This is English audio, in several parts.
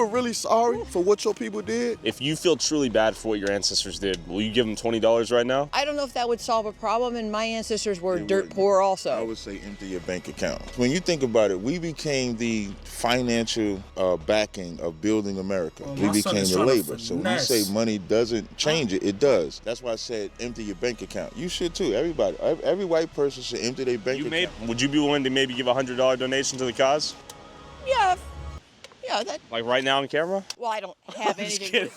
feel really sorry for what your people did? If you feel truly bad for what your ancestors did, will you give them $20 right now? I don't know if that would solve a problem, and my ancestors were dirt poor also. I would say empty your bank account. When you think about it, we became the financial backing of building America. We became the labor. So when you say money doesn't change it, it does. That's why I said empty your bank account. You should too. Everybody, every white person should empty their bank account. Would you be willing to maybe give a $100 donation to the cause? Yeah. Yeah, that. Like right now on camera? Well, I don't have anything.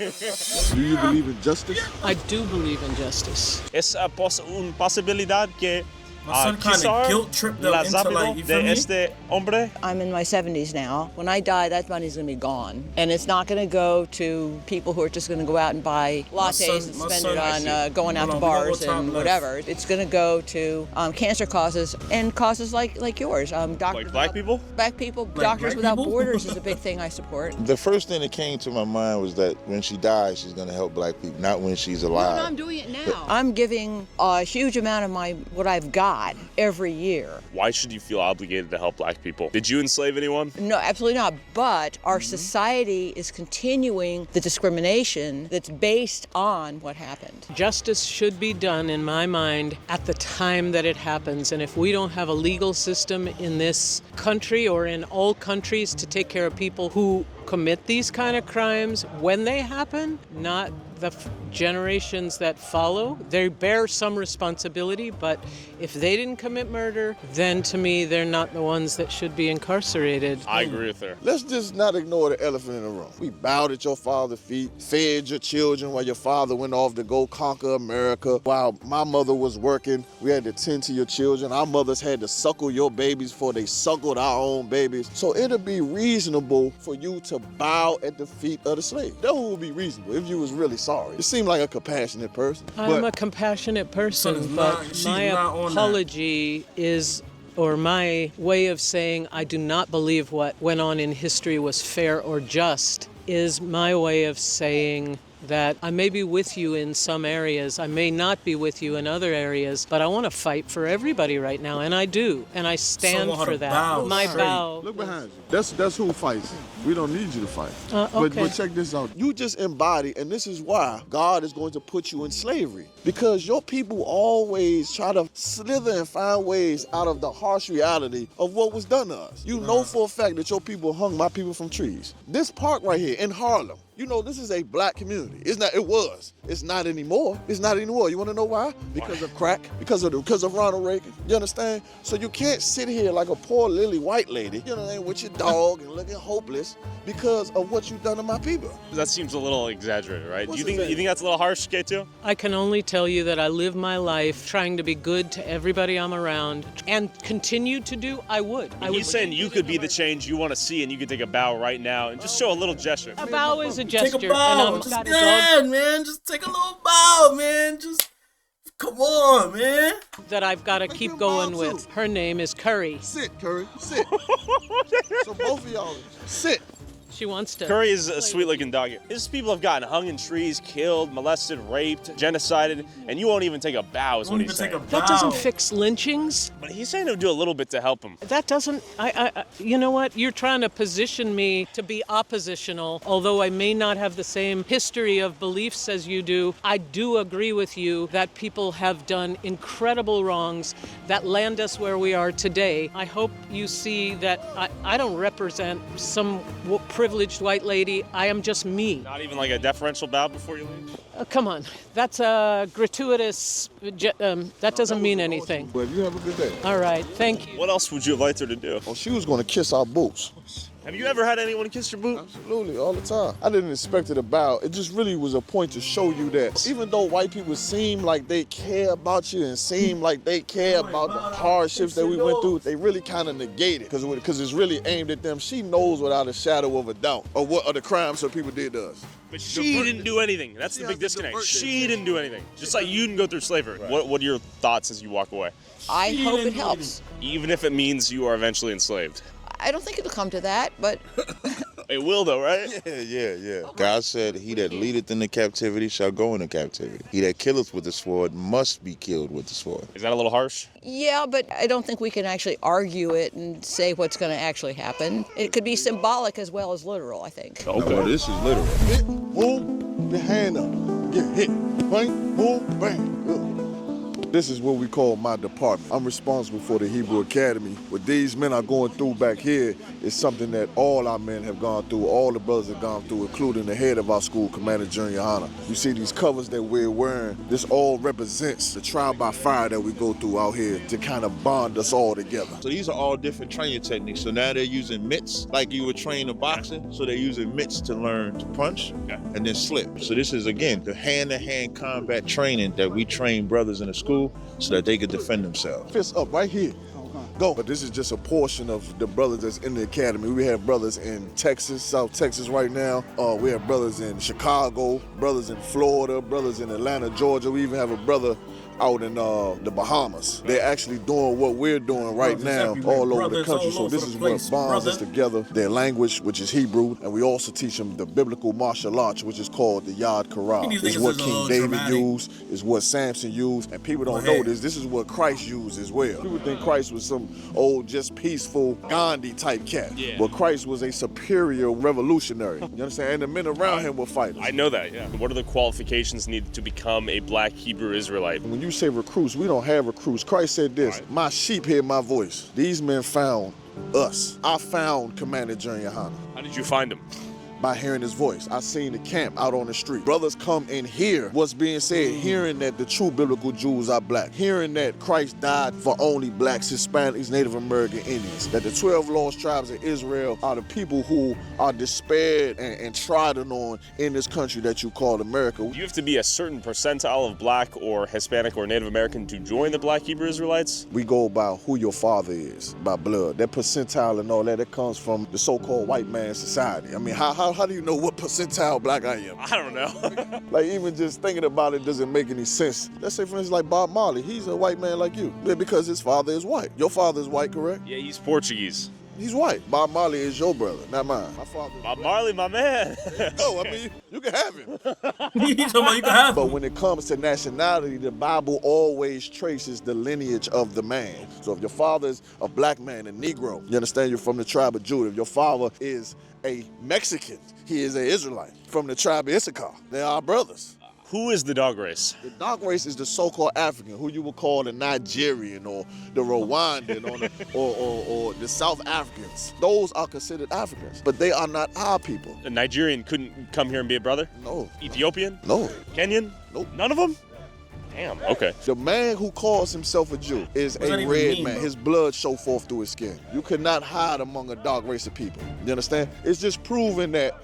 Do you believe in justice? I do believe in justice. Es una posibilidad que My son kind of guilt tripped up into like, you feel me? este hombre. I'm in my 70s now. When I die, that money's going to be gone. And it's not going to go to people who are just going to go out and buy lattes and spend it on going out to bars and whatever. It's going to go to cancer causes and causes like yours. Doctors Like black people? Black people. Like Doctors black Without people? Borders is a big thing I support. The first thing that came to my mind was that when she dies, she's going to help black people, not when she's alive. No, I'm doing it now. I'm giving a huge amount of what I've got every year. Why should you feel obligated to help black people? Did you enslave anyone? No, absolutely not. But our society is continuing the discrimination that's based on what happened. Justice should be done, in my mind, at the time that it happens. And if we don't have a legal system in this country or in all countries to take care of people who commit these kind of crimes when they happen, not the generations that follow. They bear some responsibility, but if they didn't commit murder, then to me, they're not the ones that should be incarcerated. I agree with her. Let's just not ignore the elephant in the room. We bowed at your father's feet, fed your children while your father went off to go conquer America. While my mother was working, we had to tend to your children. Our mothers had to suckle your babies before they suckled our own babies. So it'll be reasonable for you to bow at the feet of the slave. That would be reasonable if you was really sorry. You seem like a compassionate person. I'm a compassionate person, but my apology is, or my way of saying I do not believe what went on in history was fair or just, is my way of saying that I may be with you in some areas, I may not be with you in other areas, but I want to fight for everybody right now, and I do, and I stand for that. My vow. Look behind you. That's who fights. We don't need you to fight. Okay. But check this out. You just embody, and this is why God is going to put you in slavery. Because your people always try to slither and find ways out of the harsh reality of what was done to us. You know for a fact that your people hung my people from trees. This park right here in Harlem, you know, this is a black community. It's not. It was. It's not anymore. It's not anymore. You want to know why? Because of crack. Because of Ronald Reagan. You understand? So you can't sit here like a poor lily white lady, you know, with your dog and looking hopeless because of what you've done to my people. That seems a little exaggerated, right? You think that's a little harsh, K2? I can only tell you that I live my life trying to be good to everybody I'm around, and continue to do. I would. He's saying you could be the change you want to see, and you could take a bow right now and just show a little gesture. A bow is a gesture. Take a bow. Man. Just take a little bow, man. Just come on, man. That I've got to keep going with. Her name is Curry. Sit, Curry. Sit. So both of y'all, sit. She wants to. Curry is a sweet-looking dog. His people have gotten hung in trees, killed, molested, raped, genocided, and you won't even take a bow is what he's saying. That doesn't fix lynchings. But he's saying to do a little bit to help him. That doesn't, you know what? You're trying to position me to be oppositional, although I may not have the same history of beliefs as you do. I do agree with you that people have done incredible wrongs that land us where we are today. I hope you see that I don't represent some privileged white lady. I am just me. Not even like a deferential bow before you leave? Come on. That's a gratuitous, that doesn't mean anything. But you have a good day. All right, thank you. What else would you have liked her to do? Oh, she was going to kiss our boots. Have you ever had anyone kiss your boot? Absolutely, all the time. I didn't expect it to bow. It just really was a point to show you that even though white people seem like they care about you and seem like they care about the hardships that we went through, they really kind of negate it because it's really aimed at them. She knows without a shadow of a doubt of what are the crimes that people did to us. But she didn't do anything. That's the big disconnect. She didn't do anything. Just like you didn't go through slavery. Right. What are your thoughts as you walk away? I hope it helps. Even if it means you are eventually enslaved. I don't think it'll come to that, but It will though, right? Yeah. God said, he that leadeth into captivity shall go into captivity. He that killeth with the sword must be killed with the sword. Is that a little harsh? Yeah, but I don't think we can actually argue it and say what's going to actually happen. It could be symbolic as well as literal, I think. Okay. Well, this is literal. Hit, boom, the hand up. Get hit. Bang, boom, bang. Good. This is what we call my department. I'm responsible for the Hebrew Academy. What these men are going through back here is something that all our men have gone through, all the brothers have gone through, including the head of our school, Commander Junior Honor. You see these covers that we're wearing, this all represents the trial by fire that we go through out here to kind of bond us all together. So these are all different training techniques. So now they're using mitts, like you would train in boxing. So they're using mitts to learn to punch and then slip. So this is, again, the hand-to-hand combat training that we train brothers in the school so that they could defend themselves. Fists up right here. Go. But this is just a portion of the brothers that's in the academy. We have brothers in Texas, South Texas right now. We have brothers in Chicago, brothers in Florida, brothers in Atlanta, Georgia. We even have a brother out in the Bahamas. They're actually doing what we're doing right now all over the country. So this is what bonds us together. Their language, which is Hebrew, and we also teach them the biblical martial arts, which is called the Yad Karah. It's what King David used, is what Samson used, and people don't know this. This is what Christ used as well. People think Christ was some old, just peaceful Gandhi type cat. But Christ was a superior revolutionary. You understand? And the men around him were fighters. I know that, yeah. What are the qualifications needed to become a black Hebrew Israelite? When you say recruits, we don't have recruits. Christ said this, my sheep hear my voice. These men found us. I found Commander Junior Honor. How did you find him? By hearing his voice. I seen the camp out on the street. Brothers come and hear what's being said, hearing that the true biblical Jews are black, hearing that Christ died for only blacks, Hispanics, Native American Indians, that the 12 lost tribes of Israel are the people who are despaired and trodden on in this country that you call America. Do you have to be a certain percentile of black or Hispanic or Native American to join the black Hebrew Israelites? We go by who your father is, by blood. That percentile and all that, it comes from the so-called white man society. I mean, how do you know what percentile black I am? I don't know. Like, even just thinking about it doesn't make any sense. Let's say, for instance, like Bob Marley. He's a white man like you. Yeah, because his father is white. Your father is white, correct? Yeah, he's Portuguese. He's white. Bob Marley is your brother, not mine. My father. Bob Marley, my man. No, I mean, you can have him. You talking about you can have him. But when it comes to nationality, the Bible always traces the lineage of the man. So if your father is a black man, a Negro, you understand, you're from the tribe of Judah. If your father is a Mexican, he is an Israelite from the tribe of Issachar. They are brothers. Who is the dog race? The dog race is the so-called African, who you would call the Nigerian or the Rwandan or the South Africans. Those are considered Africans, but they are not our people. A Nigerian couldn't come here and be a brother? No. Ethiopian? No. Kenyan? Nope. None of them? Damn, okay. The man who calls himself a Jew is a red man. His blood show forth through his skin. You cannot hide among a dark race of people. You understand? It's just proving that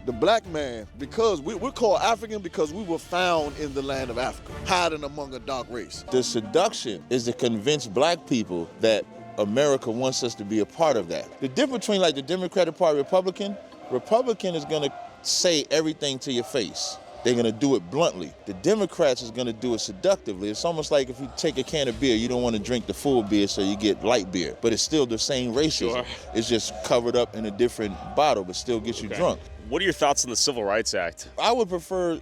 the black man, because we're called African because we were found in the land of Africa, hiding among a dark race. The seduction is to convince black people that America wants us to be a part of that. The difference between like the Democratic Party, Republican is gonna say everything to your face. They're gonna do it bluntly. The Democrats is gonna do it seductively. It's almost like if you take a can of beer, you don't want to drink the full beer, so you get light beer. But it's still the same racism. Sure. It's just covered up in a different bottle, but still gets you drunk. What are your thoughts on the Civil Rights Act? I would prefer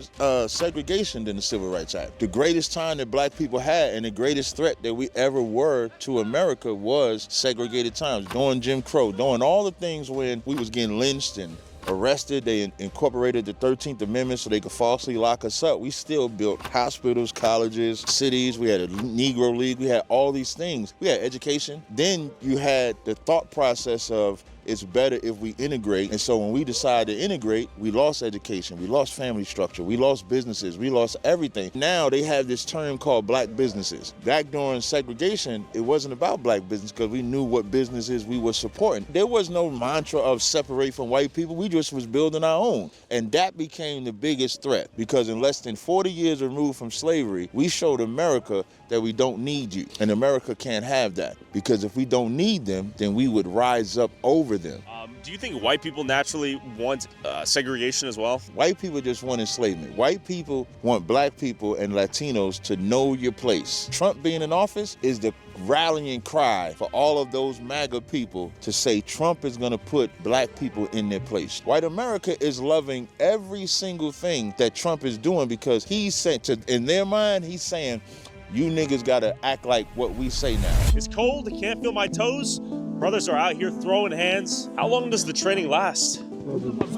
segregation than the Civil Rights Act. The greatest time that black people had and the greatest threat that we ever were to America was segregated times, during Jim Crow, doing all the things when we was getting lynched and arrested. They incorporated the 13th Amendment so they could falsely lock us up. We still built hospitals, colleges, cities. We had a Negro League. We had all these things. We had education. Then you had the thought process of it's better if we integrate. And so when we decided to integrate, we lost education, we lost family structure, we lost businesses, we lost everything. Now they have this term called black businesses. Back during segregation, it wasn't about black business because we knew what businesses we were supporting. There was no mantra of separate from white people. We just was building our own. And that became the biggest threat because in less than 40 years removed from slavery, we showed America that we don't need you. And America can't have that because if we don't need them, then we would rise up over them. Do you think white people naturally want segregation as well? White people just want enslavement. White people want black people and Latinos to know your place. Trump being in office is the rallying cry for all of those MAGA people to say Trump is going to put black people in their place. White America is loving every single thing that Trump is doing because he's saying, in their mind, he's saying, you niggas got to act like what we say now. It's cold, I can't feel my toes. Brothers are out here throwing hands. How long does the training last?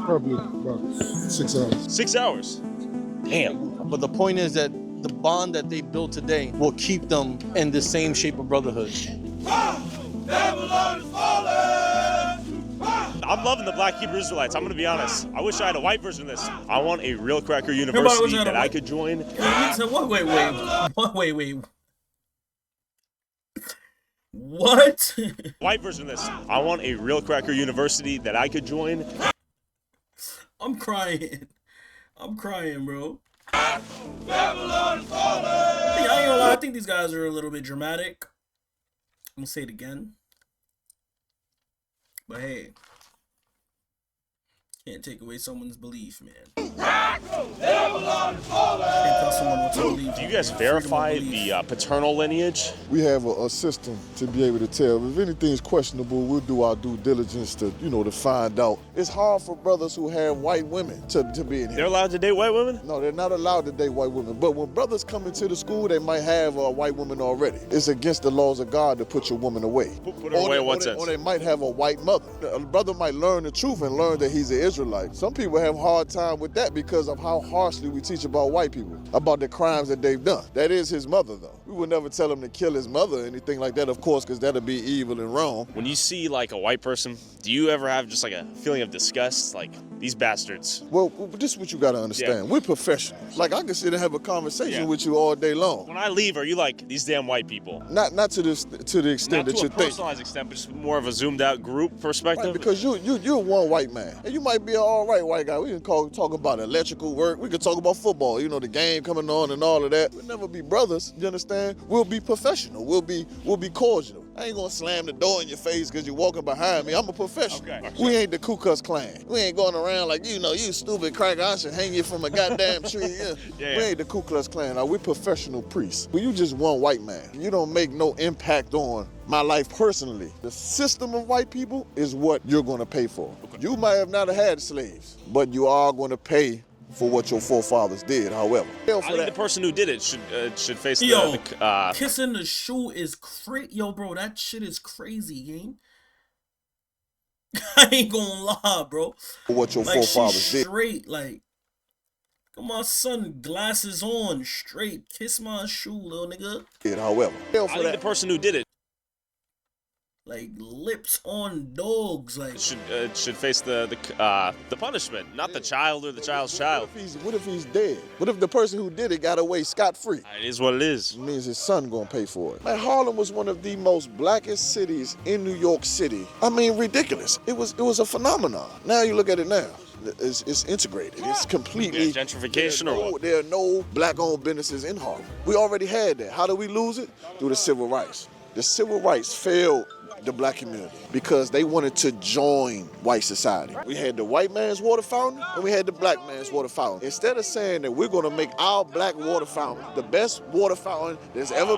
Probably about 6 hours. 6 hours? Damn. But the point is that the bond that they built today will keep them in the same shape of brotherhood. I'm loving the Black Hebrew Israelites, I'm gonna be honest. I wish I had a white version of this. I want a real cracker university that I could join. Wait. What? White version of this. I want a real cracker university that I could join. I'm crying, bro. I ain't gonna lie, I think these guys are a little bit dramatic. I'm gonna say it again. But hey, can't take away someone's belief, man. Can't tell someone what to believe. Do you guys verify the paternal lineage? We have a system to be able to tell. If anything's questionable, we'll do our due diligence to, to find out. It's hard for brothers who have white women to be in here. They're allowed to date white women? No, they're not allowed to date white women. But when brothers come into the school, they might have a white woman already. It's against the laws of God to put your woman away. Put her away in what sense? Or they might have a white mother. A brother might learn the truth and learn that he's an Israelite. Some people have a hard time with that because of how harshly we teach about white people, about the crimes that they've done. That is his mother, though. We would never tell him to kill his mother or anything like that, of course, because that'd be evil and wrong. When you see like a white person, do you ever have just like a feeling of disgust? Like, these bastards. Well, this is what you got to understand. Yeah. We're professionals. Like, I can sit and have a conversation with you all day long. When I leave, are you like, these damn white people? Not to the extent that you think. Not to a personalized extent, but just more of a zoomed out group perspective? Right, because you're one white man. And you might be an all right white guy. We can talk about electrical work. We can talk about football, the game coming on and all of that. We'll never be brothers, you understand? We'll be professional. We'll be cordial. I ain't gonna slam the door in your face because you're walking behind me. I'm a professional. Okay. We ain't the Ku Klux Klan. We ain't going around like, you stupid cracker, I should hang you from a goddamn tree. We ain't the Ku Klux Klan. We're professional priests. Well, you just one white man. You don't make no impact on my life personally. The system of white people is what you're gonna pay for. Okay. You might have not had slaves, but you are gonna pay for what your forefathers did, however. I think the person who did it should face kissing the shoe is crazy. Yo, bro, that shit is crazy, gang. I ain't gonna lie, bro. For what your forefathers did. Straight, like, come on, son, glasses on, straight. Kiss my shoe, little nigga. However. I think the person who did it like lips on dogs, like should face the punishment, not the child or the child's child. What if he's dead? What if the person who did it got away scot-free? It is what it is. It means his son gonna pay for it. Man, Harlem was one of the most blackest cities in New York City. I mean, ridiculous. It was a phenomenon. Now you look at it now. It's integrated. It's completely gentrification or what? There are no black-owned businesses in Harlem. We already had that. How did we lose it? Through the civil rights. The civil rights failed the black community because they wanted to join white society. We had the white man's water fountain and we had the black man's water fountain. Instead of saying that we're gonna make our black water fountain the best water fountain that's ever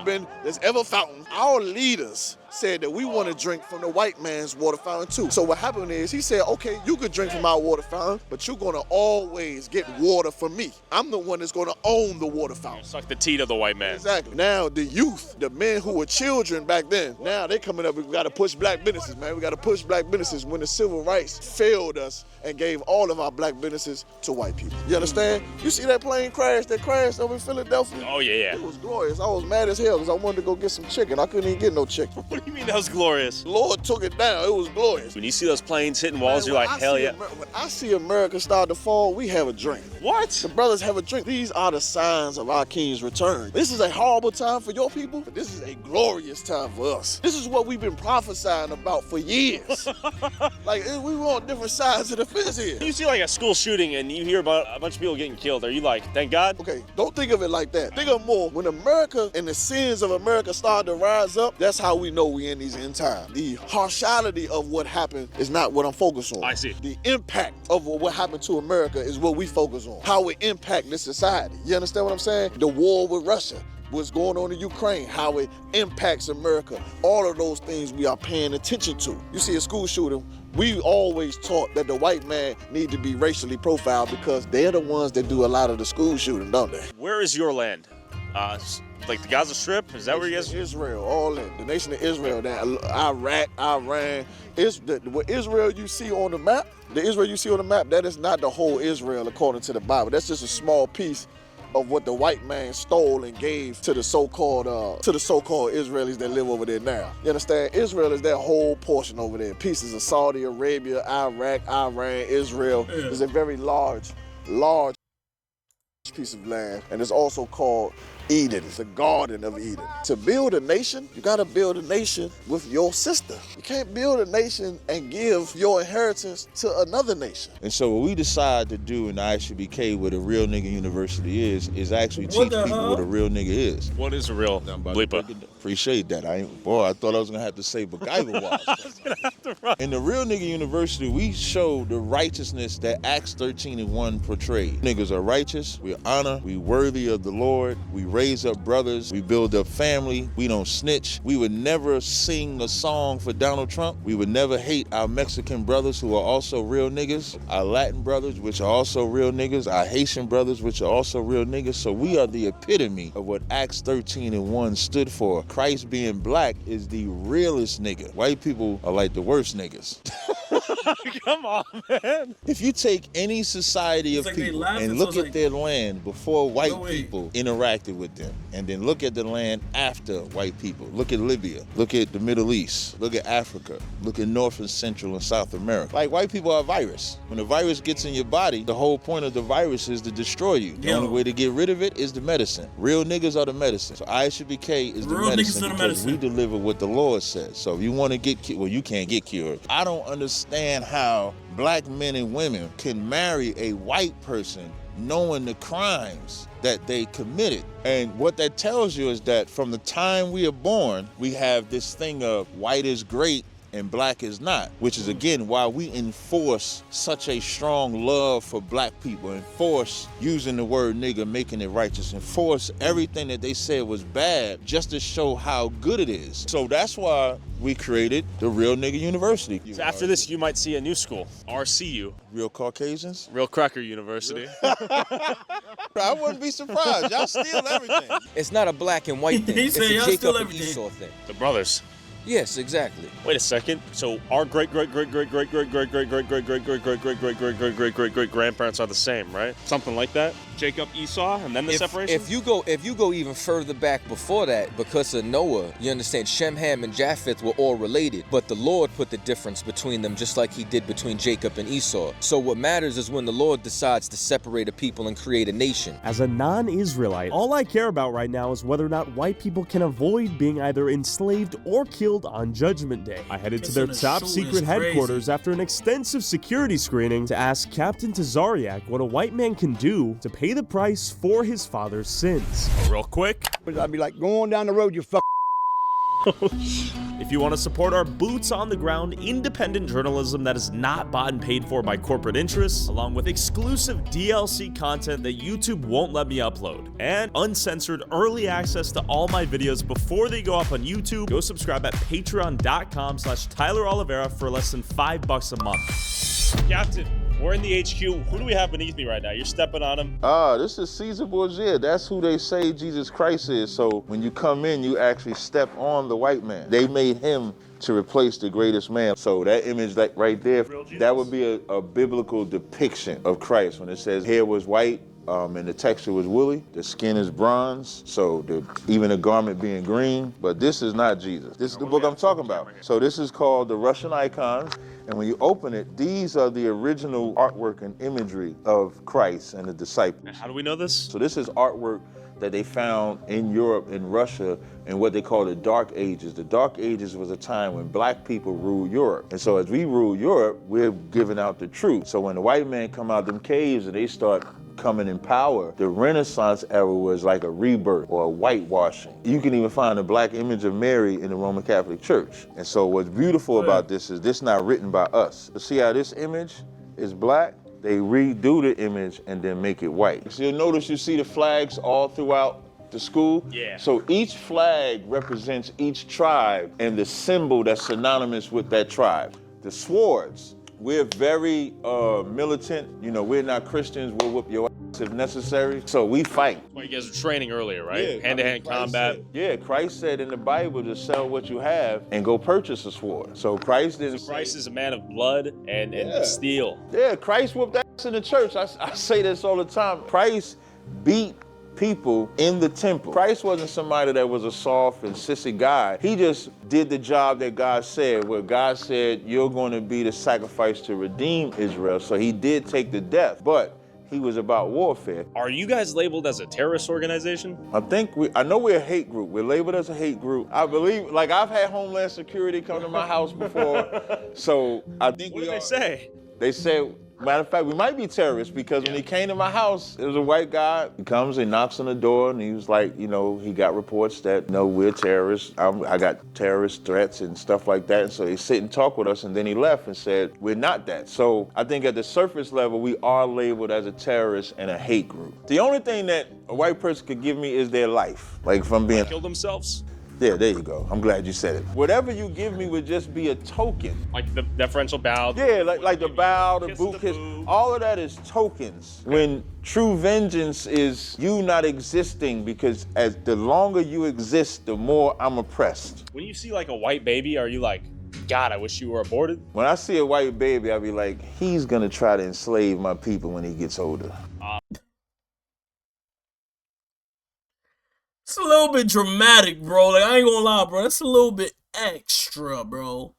fountain, our leaders said that we want to drink from the white man's water fountain too. So what happened is he said, okay, you could drink from our water fountain, but you're gonna always get water from me. I'm the one that's gonna own the water fountain. Suck the teat of the white man. Exactly. Now the youth, the men who were children back then, now they coming up, we gotta push black businesses, man. We gotta push black businesses when the civil rights failed us and gave all of our black businesses to white people. You understand? You see that plane crash that crashed over in Philadelphia? Oh yeah. It was glorious. I was mad as hell because I wanted to go get some chicken. I couldn't even get no chicken. What do you mean that was glorious? The Lord took it down. It was glorious. When you see those planes hitting walls, you're like, hell yeah. When I see America start to fall, we have a drink. What? The brothers have a drink. These are the signs of our King's return. This is a horrible time for your people, but this is a glorious time for us. This is what we've been prophesying about for years. Like, we were on different sides of the fence here. You see like a school shooting and you hear about a bunch of people getting killed. Are you like, thank God? Okay, don't think of it like that. Think of more, when America and the sins of America start to rise up, that's how we know we in these end times. The harshality of what happened is not what I'm focused on. I see. The impact of what happened to America is what we focus on. How it impact this society. You understand what I'm saying? The war with Russia. What's going on in Ukraine, how it impacts America. All of those things we are paying attention to. You see a school shooting, we always taught that the white man need to be racially profiled because they're the ones that do a lot of the school shooting, don't they? Where is your land? Like the Gaza Strip? Is that where you guys? Israel, all in. The nation of Israel, Iraq, Iran. What Israel you see on the map, that is not the whole Israel according to the Bible. That's just a small piece of what the white man stole and gave to the so-called Israelis that live over there now. You understand? Israel is that whole portion over there. Pieces of Saudi Arabia, Iraq, Iran, Israel is a very large piece of land, and it's also called Eden. It's the Garden of Eden. To build a nation, you gotta build a nation with your sister. You can't build a nation and give your inheritance to another nation. And so what we decide to do in the ISBK, where the Real Nigga University is actually teach people what a real nigga is. What is a real bleeper? Appreciate that. I thought I was gonna have to say MacGyver was. In the Real Nigga University, we show the righteousness that Acts 13:1 portrayed. Niggas are righteous, we honor, we worthy of the Lord, we raise up brothers, we build up family, we don't snitch. We would never sing a song for Donald Trump. We would never hate our Mexican brothers who are also real niggas, our Latin brothers, which are also real niggas, our Haitian brothers, which are also real niggas. So we are the epitome of what Acts 13:1 stood for. Christ being black is the realest nigga. White people are like the worst niggas. Come on, man. If you take any society of people and look at their land before white people interacted with them, and then look at the land after white people. Look at Libya, look at the Middle East, look at Africa, look at North and Central and South America. Like, white people are a virus. When the virus gets in your body, the whole point of the virus is to destroy you. The only way to get rid of it is the medicine. Real niggas are the medicine. So ISBK is the medicine because we deliver what the Lord says. So if you want to get cured, well, you can't get cured. I don't understand how black men and women can marry a white person knowing the crimes that they committed. And what that tells you is that from the time we are born, we have this thing of white is great and black is not, which is again why we enforce such a strong love for black people, enforce using the word nigga, making it righteous, enforce everything that they said was bad just to show how good it is. So that's why we created the Real Nigga University. So after this, you might see a new school, RCU. Real Caucasians? Real Cracker University. I wouldn't be surprised. Y'all steal everything. It's not a black and white thing. It's a Jacob and Esau thing. The brothers. Yes, exactly. Wait a second. So our great grandparents are the same, right? Something like that. Jacob, Esau, and then the separation. If you go even further back before that, because of Noah, you understand Shem, Ham, and Japheth were all related, but the Lord put the difference between them, just like He did between Jacob and Esau. So what matters is when the Lord decides to separate a people and create a nation. As a non-Israelite, all I care about right now is whether or not white people can avoid being either enslaved or killed on Judgment Day. I headed to their top secret headquarters after an extensive security screening to ask Captain Tazariak what a white man can do to pay the price for his father's sins. Real quick. I'd be like, go on down the road, you fuck. If you want to support our boots on the ground, independent journalism that is not bought and paid for by corporate interests, along with exclusive DLC content that YouTube won't let me upload, and uncensored early access to all my videos before they go up on YouTube, go subscribe at patreon.com/Tyler Oliveira for less than $5 a month. Captain, we're in the HQ. Who do we have beneath me right now? You're stepping on him. This is Caesar Borgia. That's who they say Jesus Christ is. So when you come in, you actually step on the white man. They made him to replace the greatest man. So that image like right there, that would be a biblical depiction of Christ when it says hair was white, and the texture was woolly, the skin is bronze, so even the garment being green. But this is not Jesus. This is the book I'm talking about. So this is called the Russian Icons. And when you open it, these are the original artwork and imagery of Christ and the disciples. And how do we know this? So this is artwork that they found in Europe and Russia in what they call the Dark Ages. The Dark Ages was a time when black people ruled Europe. And so as we rule Europe, we're giving out the truth. So when the white man come out them caves and they start coming in power, the Renaissance era was like a rebirth or a whitewashing. You can even find a black image of Mary in the Roman Catholic Church. And so what's beautiful about this is this not written by us. You see how this image is black? They redo the image and then make it white. So you'll notice you see the flags all throughout the school. Yeah. So each flag represents each tribe and the symbol that's synonymous with that tribe. The swords, we're very militant. You know, we're not Christians. We'll whoop your ass if necessary. So we fight. Well, you guys were training earlier, right? Yeah, Hand-to-hand combat. Christ said in the Bible to sell what you have and go purchase a sword. So Christ didn't. So Christ is a man of blood and steel. Yeah, Christ whooped ass in the church. I say this all the time. Christ beat people in the temple. Christ wasn't somebody that was a soft and sissy guy. He just did the job that God said, where God said, you're going to be the sacrifice to redeem Israel. So he did take the death, but he was about warfare. Are you guys labeled as a terrorist organization? I know we're a hate group. We're labeled as a hate group. I believe, like I've had Homeland Security come to my house before. So I think What did they say? They said, matter of fact, we might be terrorists because when he came to my house, there was a white guy. He comes and knocks on the door and he was like, you know, he got reports that, no, we're terrorists. I got terrorist threats and stuff like that. And so he sit and talk with us and then he left and said, we're not that. So I think at the surface level, we are labeled as a terrorist and a hate group. The only thing that a white person could give me is their life. Like if I'm being... Kill themselves? Yeah, there you go. I'm glad you said it. Whatever you give me would just be a token. Like the deferential bow? Yeah, like the bow, the boot kiss. All of that is tokens. When true vengeance is you not existing, because as the longer you exist, the more I'm oppressed. When you see like a white baby, are you like, God, I wish you were aborted? When I see a white baby, I'll be like, he's gonna try to enslave my people when he gets older. It's a little bit dramatic, bro. Like, I ain't gonna lie, bro. That's a little bit extra, bro.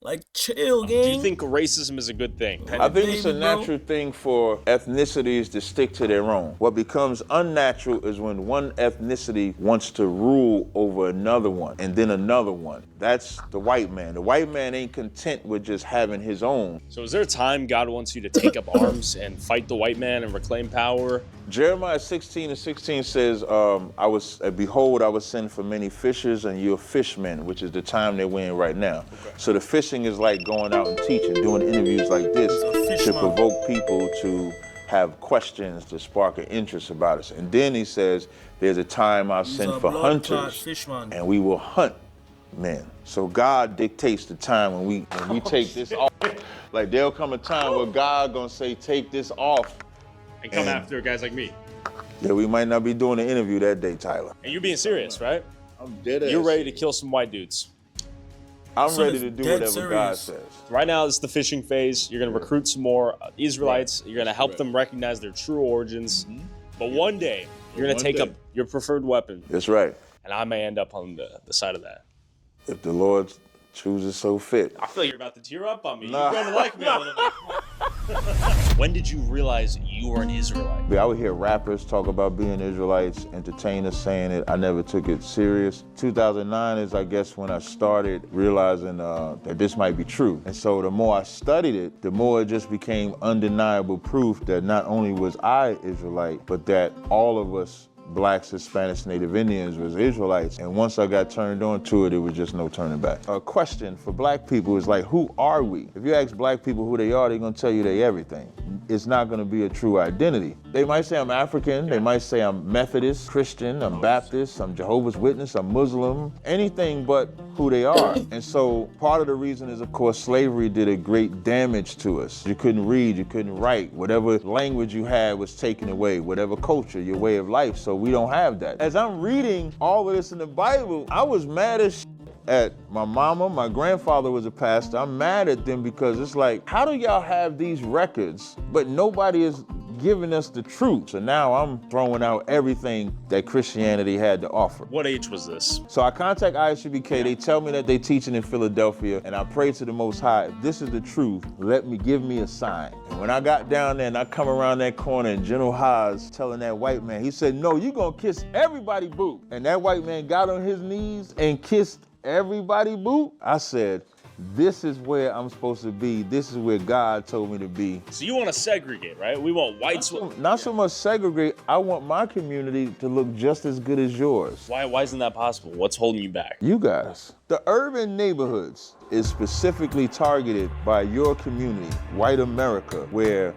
Like, chill, gang. Do you think racism is a good thing? I think it's a natural thing for ethnicities to stick to their own. What becomes unnatural is when one ethnicity wants to rule over another one, and then another one. That's the white man. The white man ain't content with just having his own. So is there a time God wants you to take up arms and fight the white man and reclaim power? Jeremiah 16:16 says, behold, I was sent for many fishers and you're fishmen, which is the time that we're in right now. Okay. So the fishing is like going out and teaching, doing interviews like this to provoke people to have questions, to spark an interest about us. And then he says, there's a time I'll send for hunters and we will hunt men. So God dictates the time when we take this off. Like there'll come a time where God gonna say, take this off. And come after guys like me. Yeah, we might not be doing an interview that day, Tyler. And you're being serious, right? I'm dead ass. You're ready to kill some white dudes. I'm ready to do whatever God says. Right now, it's the fishing phase. You're going to recruit some more Israelites. You're going to help them recognize their true origins. But one day, you're going to take up your preferred weapon. That's right. And I may end up on the side of that. If the Lord chooses so fit. I feel like you're about to tear up on me. You're going to like me a little bit. When did you realize you were an Israelite? I would hear rappers talk about being Israelites, entertainers saying it. I never took it serious. 2009 is, I guess, when I started realizing that this might be true. And so the more I studied it, the more it just became undeniable proof that not only was I Israelite, but that all of us Blacks, Hispanics, Native Indians was Israelites. And once I got turned on to it, it was just no turning back. A question for black people is like, who are we? If you ask black people who they are, they're gonna tell you they everything. It's not gonna be a true identity. They might say I'm African, they might say I'm Methodist, Christian, I'm Baptist, I'm Jehovah's Witness, I'm Muslim, anything but who they are. And so part of the reason is, of course, slavery did a great damage to us. You couldn't read, you couldn't write. Whatever language you had was taken away, whatever culture, your way of life. So we don't have that. As I'm reading all of this in the Bible, I was mad as at my mama. My grandfather was a pastor. I'm mad at them because it's like, how do y'all have these records, but nobody is giving us the truth. So now I'm throwing out everything that Christianity had to offer. What age was this? So I contact ISUBK, they tell me that they teaching in Philadelphia, and I pray to the Most High, if this is the truth, give me a sign. And when I got down there and I come around that corner and General Haas telling that white man, he said, no, you gonna kiss everybody boot. And that white man got on his knees and kissed everybody boot. I said, this is where I'm supposed to be. This is where God told me to be. So you want to segregate, right? We want whites. Not so much segregate. I want my community to look just as good as yours. Why isn't that possible? What's holding you back? You guys. The urban neighborhoods is specifically targeted by your community, white America, where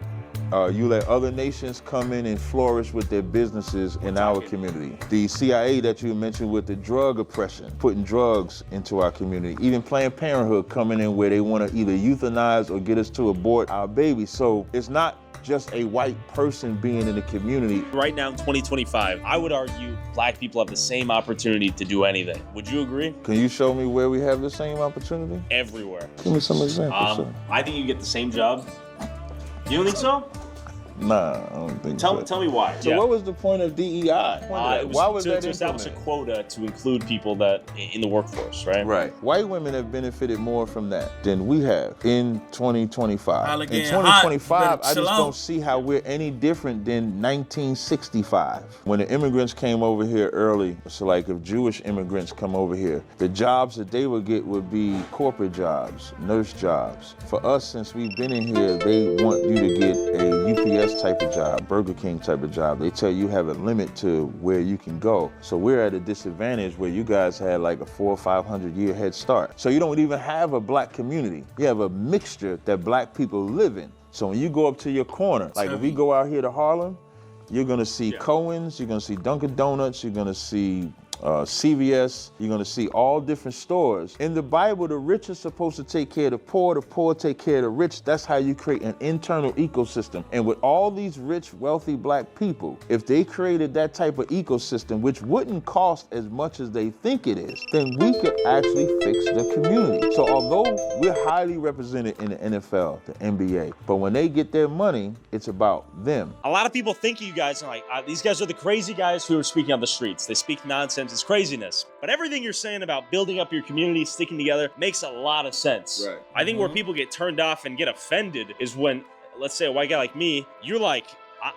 you let other nations come in and flourish with their businesses in our community. The CIA that you mentioned with the drug oppression, putting drugs into our community. Even Planned Parenthood coming in where they want to either euthanize or get us to abort our babies. So it's not just a white person being in the community. Right now in 2025, I would argue black people have the same opportunity to do anything. Would you agree? Can you show me where we have the same opportunity? Everywhere. Give me some examples, sir. I think you get the same job. You don't think so? Nah, I don't think so. Tell me why. So what was the point of DEI? Why was that to establish a quota to include people that in the workforce, right? Right. White women have benefited more from that than we have in 2025. In 2025, I just don't see how we're any different than 1965. When the immigrants came over here early, so like if Jewish immigrants come over here, the jobs that they would get would be corporate jobs, nurse jobs. For us, since we've been in here, they want you to get a UPS type of job, Burger King type of job. They tell you have a limit to where you can go. So we're at a disadvantage where you guys had like a 400 or 500 year head start. So you don't even have a black community. You have a mixture that black people live in. So when you go up to your corner, like if we go out here to Harlem, you're gonna see Cohen's, you're gonna see Dunkin' Donuts, you're gonna see CVS, you're gonna see all different stores. In the Bible, the rich are supposed to take care of the poor take care of the rich. That's how you create an internal ecosystem. And with all these rich, wealthy black people, if they created that type of ecosystem, which wouldn't cost as much as they think it is, then we could actually fix the community. So although we're highly represented in the NFL, the NBA, but when they get their money, it's about them. A lot of people think you guys are like, these guys are the crazy guys who are speaking on the streets. They speak nonsense. It's craziness. But everything you're saying about building up your community, sticking together, makes a lot of sense. Right. I think where people get turned off and get offended is when, let's say a white guy like me, you're like,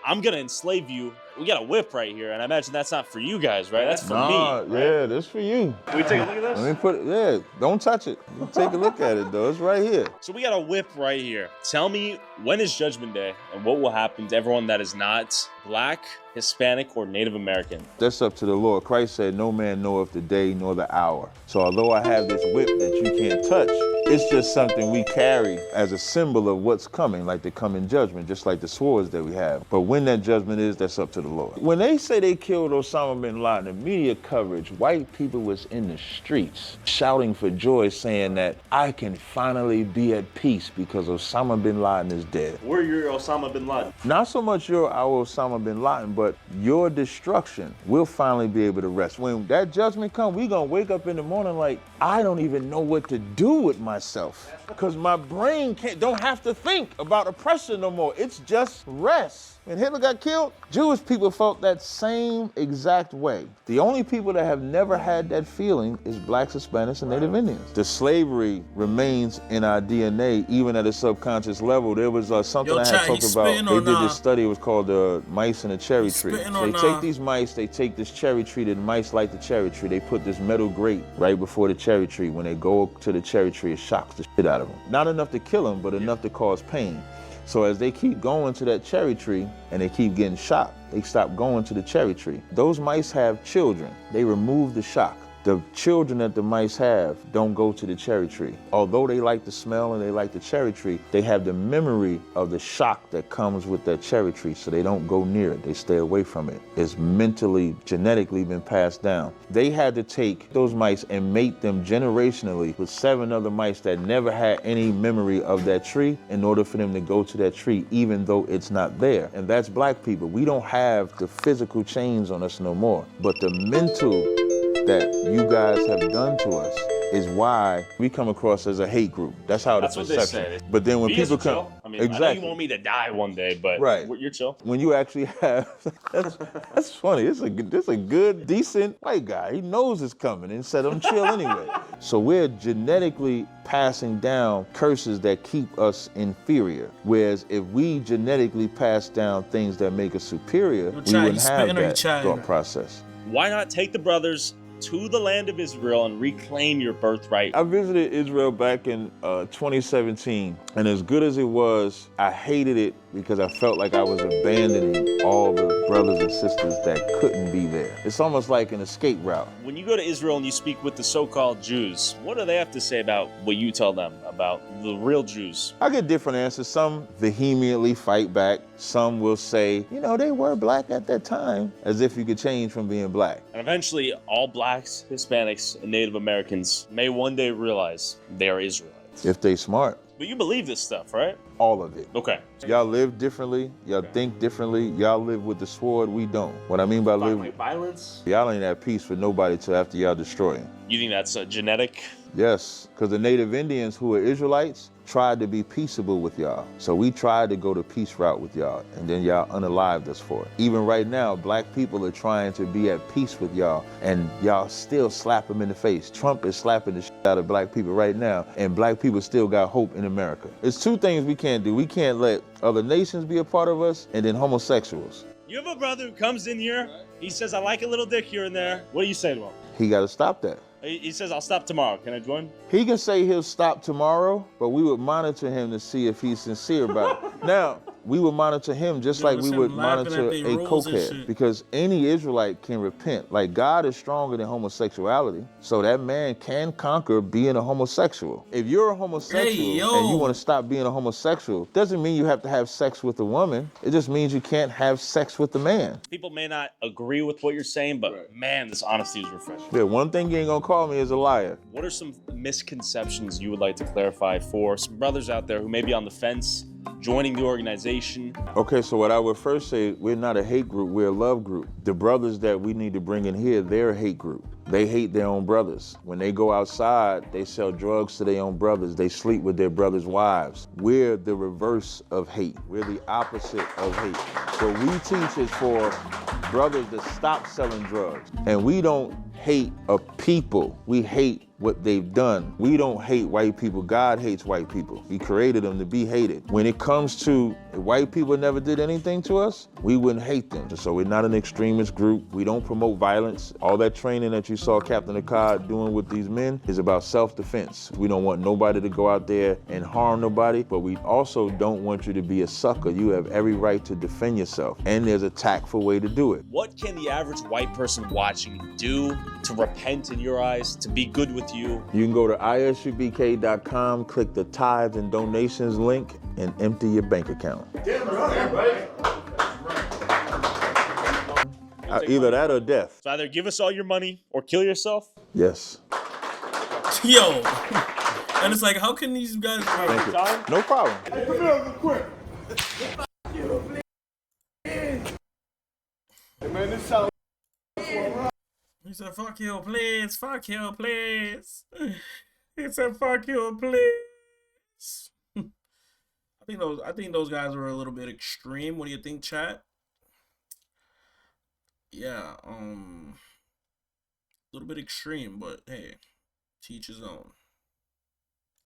I'm gonna enslave you. We got a whip right here, and I imagine that's not for you guys, right? That's for me. Right? Yeah, that's for you. Can we take a look at this? Let me put it, yeah, don't touch it. You take a look at it though, it's right here. So we got a whip right here. Tell me, when is Judgment Day, and what will happen to everyone that is not black, Hispanic, or Native American? That's up to the Lord. Christ said, no man knoweth the day nor the hour. So although I have this whip that you can't touch, it's just something we carry as a symbol of what's coming, like the coming judgment, just like the swords that we have. But when that judgment is, that's up to the Lord. When they say they killed Osama bin Laden, the media coverage, white people was in the streets shouting for joy, saying that I can finally be at peace because Osama bin Laden is dead. We're your Osama bin Laden. Not so much your our Osama bin Laden, but your destruction will finally be able to rest. When that judgment comes, we're gonna wake up in the morning like, I don't even know what to do with myself. Because my brain don't have to think about oppression no more. It's just rest. When Hitler got killed, Jewish people felt that same exact way. The only people that have never had that feeling is blacks, Hispanics, and Native Indians. The slavery remains in our DNA, even at a subconscious level. There was something I had talked about. They did this study, it was called the mice and the cherry tree. So they take these mice, they take this cherry tree, the mice like the cherry tree. They put this metal grate right before the cherry tree. When they go to the cherry tree, it shocks the shit out of them. Not enough to kill them, but enough to cause pain. So as they keep going to that cherry tree and they keep getting shocked, they stop going to the cherry tree. Those mice have children. They remove the shock. The children that the mice have don't go to the cherry tree. Although they like the smell and they like the cherry tree, they have the memory of the shock that comes with that cherry tree, so they don't go near it. They stay away from it. It's mentally, genetically been passed down. They had to take those mice and mate them generationally with 7 other mice that never had any memory of that tree in order for them to go to that tree, even though it's not there. And that's black people. We don't have the physical chains on us no more, but the mental that you guys have done to us is why we come across as a hate group. That's how That's the what they perception. say. But then when You guys people are come, chill. I mean, exactly. I know you want me to die one day, but Right. you're chill. When you actually have, that's funny. It's a good, decent white guy. He knows it's coming and said, I'm chill anyway. So we're genetically passing down curses that keep us inferior. Whereas if we genetically pass down things that make us superior, we wouldn't have that thought process. Why not take the brothers to the land of Israel and reclaim your birthright? I visited Israel back in 2017, and as good as it was, I hated it because I felt like I was abandoning all the brothers and sisters that couldn't be there. It's almost like an escape route. When you go to Israel and you speak with the so-called Jews, what do they have to say about what you tell them about the real Jews? I get different answers. Some vehemently fight back. Some will say, you know, they were black at that time, as if you could change from being black. And eventually, all blacks, Hispanics, and Native Americans may one day realize they are Israelites. If they smart. But you believe this stuff, right? All of it. Okay. Y'all live differently. Y'all think differently. Y'all live with the sword. We don't. What I mean by live, like violence? Y'all ain't at peace with nobody till after y'all destroy him. You think that's genetic? Yes, because the Native Indians who are Israelites tried to be peaceable with y'all. So we tried to go the peace route with y'all, and then y'all unalived us for it. Even right now, black people are trying to be at peace with y'all, and y'all still slap them in the face. Trump is slapping the shit out of black people right now, and black people still got hope in America. It's two things we can't do. We can't let other nations be a part of us, and then homosexuals. You have a brother who comes in here, he says, I like a little dick here and there. What do you say to him? He got to stop that. He says, I'll stop tomorrow. Can I join? He can say he'll stop tomorrow, but we would monitor him to see if he's sincere about it. Now, we would monitor him just like we would monitor a cokehead, because any Israelite can repent. Like, God is stronger than homosexuality, so that man can conquer being a homosexual. If you're a homosexual and you want to stop being a homosexual, doesn't mean you have to have sex with a woman. It just means you can't have sex with a man. People may not agree with what you're saying, but man, this honesty is refreshing. Yeah, one thing you ain't gonna call me is a liar. What are some misconceptions you would like to clarify for some brothers out there who may be on the fence, joining the organization? Okay, so what I would first say, we're not a hate group, we're a love group. The brothers that we need to bring in here, they're a hate group. They hate their own brothers. When they go outside, they sell drugs to their own brothers. They sleep with their brothers' wives. We're the reverse of hate. We're the opposite of hate. What we teach is for brothers to stop selling drugs. And we don't hate a people. We hate what they've done. We don't hate white people. God hates white people. He created them to be hated. When it comes to if white people never did anything to us, we wouldn't hate them. So we're not an extremist group. We don't promote violence. All that training that you saw Captain Akkad doing with these men is about self-defense. We don't want nobody to go out there and harm nobody, but we also don't want you to be a sucker. You have every right to defend yourself, and there's a tactful way to do it. What can the average white person watching do to repent in your eyes, to be good with you? You can go to isubk.com, click the tithes and donations link, and empty your bank account. Either that or death. So either give us all your money or kill yourself? Yes. Yo. And it's like, how can these guys... Thank you. No problem. Hey, come here real quick. Hey, man, this sounds... He said, fuck you, please. Fuck you, please. He said, fuck you, please. I think those guys were a little bit extreme. What do you think, chat? Yeah, a little bit extreme, but hey, teach his own.